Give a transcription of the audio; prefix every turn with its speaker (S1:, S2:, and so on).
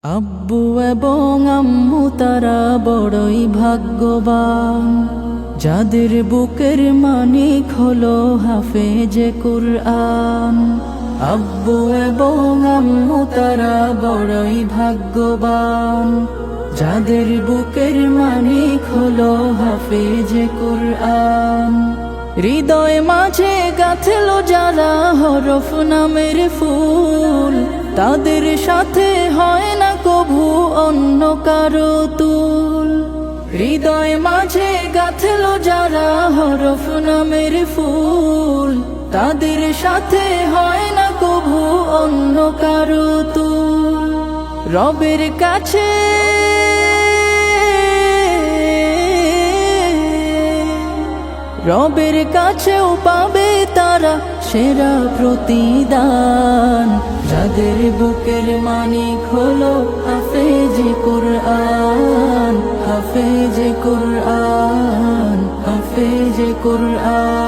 S1: আব্বু এবং আম্মু তারা বড়ই ভাগ্যবান, যাদের বুকের মানিক হলো হাফেজে কুরআন। আব্বু এবং আম্মু তারা বড়ই ভাগ্যবান, যাদের বুকের মানিক হলো হাফেজে কুরআন। হৃদয় মাঝে গাঁথলো যারা হরফ নামের ফুল, তাদের সাথে হয় না কভু অন্য কারো তুল। হৃদয় মাঝে গাঁথলো যারা হরফ নামের ফুল, তাদের সাথে হয় না কভু অন্য কারো তুল। রবের কাছে রবের কাছেও পাবে তারা সেরা প্রতিদান, যাদের বুকের মানিক হলো হাফেজে কুরআন, হাফেজে কুরআন, হাফেজে কুরআন।